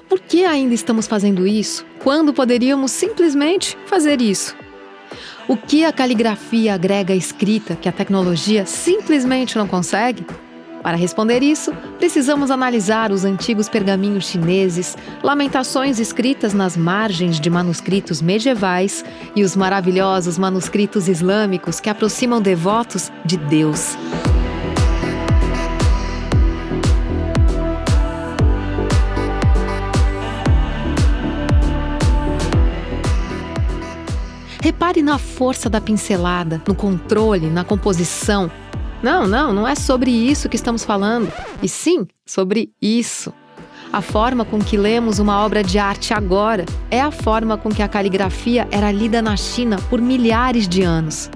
Por que ainda estamos fazendo isso, quando poderíamos simplesmente fazer isso? O que a caligrafia agrega à escrita que a tecnologia simplesmente não consegue? Para responder isso, precisamos analisar os antigos pergaminhos chineses, lamentações escritas nas margens de manuscritos medievais e os maravilhosos manuscritos islâmicos que aproximam devotos de Deus. Repare na força da pincelada, no controle, na composição. Não é sobre isso que estamos falando, e sim sobre isso. A forma com que lemos uma obra de arte agora é a forma com que a caligrafia era lida na China por milhares de anos.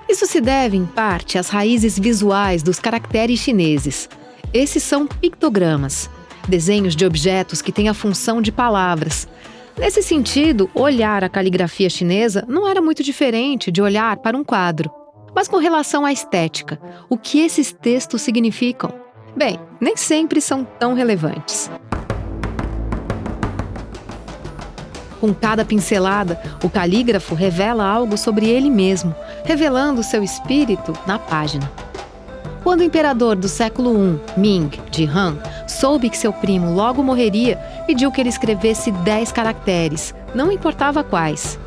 Isso se deve, em parte, às raízes visuais dos caracteres chineses. Esses são pictogramas, desenhos de objetos que têm a função de palavras. Nesse sentido, olhar a caligrafia chinesa não era muito diferente de olhar para um quadro. Mas com relação à estética, o que esses textos significam? Bem, nem sempre são tão relevantes. Com cada pincelada, o calígrafo revela algo sobre ele mesmo, revelando seu espírito na página. Quando o imperador do século I, Ming, de Han, soube que seu primo logo morreria, pediu que ele escrevesse 10 caracteres, não importava quais.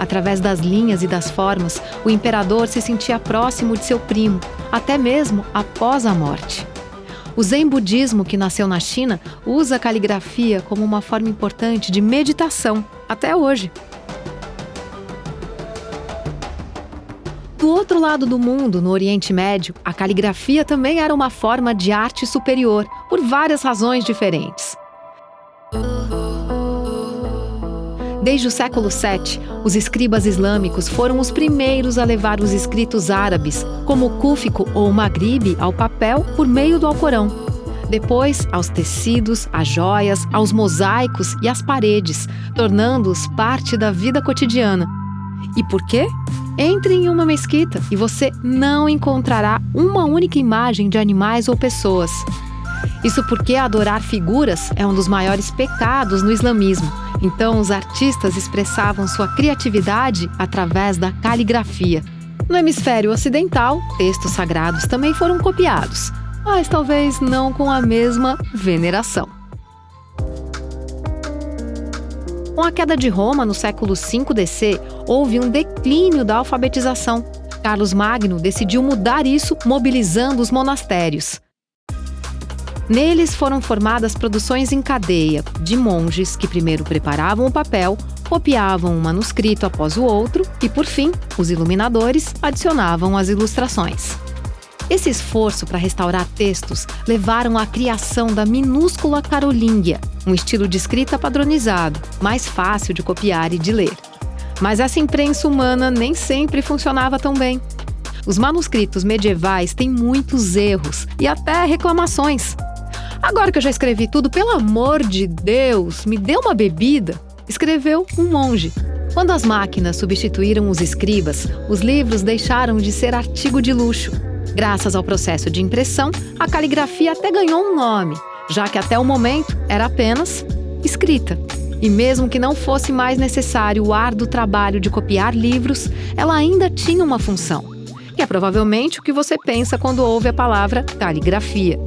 Através das linhas e das formas, o imperador se sentia próximo de seu primo, até mesmo após a morte. O Zen budismo, que nasceu na China, usa a caligrafia como uma forma importante de meditação, até hoje. Do outro lado do mundo, no Oriente Médio, a caligrafia também era uma forma de arte superior, por várias razões diferentes. Desde o século VII, os escribas islâmicos foram os primeiros a levar os escritos árabes, como o cúfico ou o magribe, ao papel por meio do Alcorão. Depois, aos tecidos, às joias, aos mosaicos e às paredes, tornando-os parte da vida cotidiana. E por quê? Entre em uma mesquita e você não encontrará uma única imagem de animais ou pessoas. Isso porque adorar figuras é um dos maiores pecados no islamismo. Então, os artistas expressavam sua criatividade através da caligrafia. No hemisfério ocidental, textos sagrados também foram copiados, mas talvez não com a mesma veneração. Com a queda de Roma no século V DC, houve um declínio da alfabetização. Carlos Magno decidiu mudar isso, mobilizando os monastérios. Neles foram formadas produções em cadeia de monges que primeiro preparavam o papel, copiavam um manuscrito após o outro e, por fim, os iluminadores adicionavam as ilustrações. Esse esforço para restaurar textos levaram à criação da minúscula carolíngia, um estilo de escrita padronizado, mais fácil de copiar e de ler. Mas essa imprensa humana nem sempre funcionava tão bem. Os manuscritos medievais têm muitos erros e até reclamações. Agora que eu já escrevi tudo, pelo amor de Deus, me dê uma bebida, escreveu um monge. Quando as máquinas substituíram os escribas, os livros deixaram de ser artigo de luxo. Graças ao processo de impressão, a caligrafia até ganhou um nome, já que até o momento era apenas escrita. E mesmo que não fosse mais necessário o árduo trabalho de copiar livros, ela ainda tinha uma função, que é provavelmente o que você pensa quando ouve a palavra caligrafia.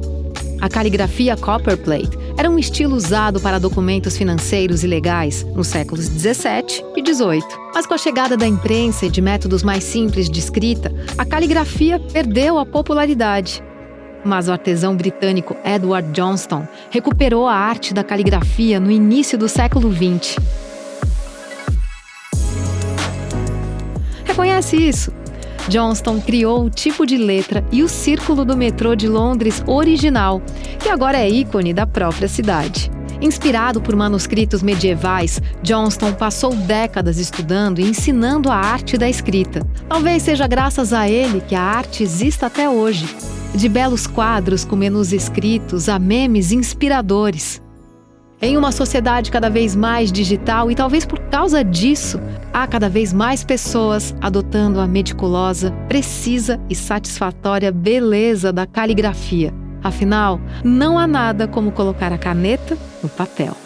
A caligrafia copperplate era um estilo usado para documentos financeiros e legais nos séculos 17 e 18. Mas com a chegada da imprensa e de métodos mais simples de escrita, a caligrafia perdeu a popularidade. Mas o artesão britânico Edward Johnston recuperou a arte da caligrafia no início do século XX. Reconhece isso? Johnston criou o tipo de letra e o círculo do metrô de Londres original, que agora é ícone da própria cidade. Inspirado por manuscritos medievais, Johnston passou décadas estudando e ensinando a arte da escrita. Talvez seja graças a ele que a arte exista até hoje. De belos quadros com menus escritos a memes inspiradores. Em uma sociedade cada vez mais digital e talvez por causa disso, há cada vez mais pessoas adotando a meticulosa, precisa e satisfatória beleza da caligrafia. Afinal, não há nada como colocar a caneta no papel.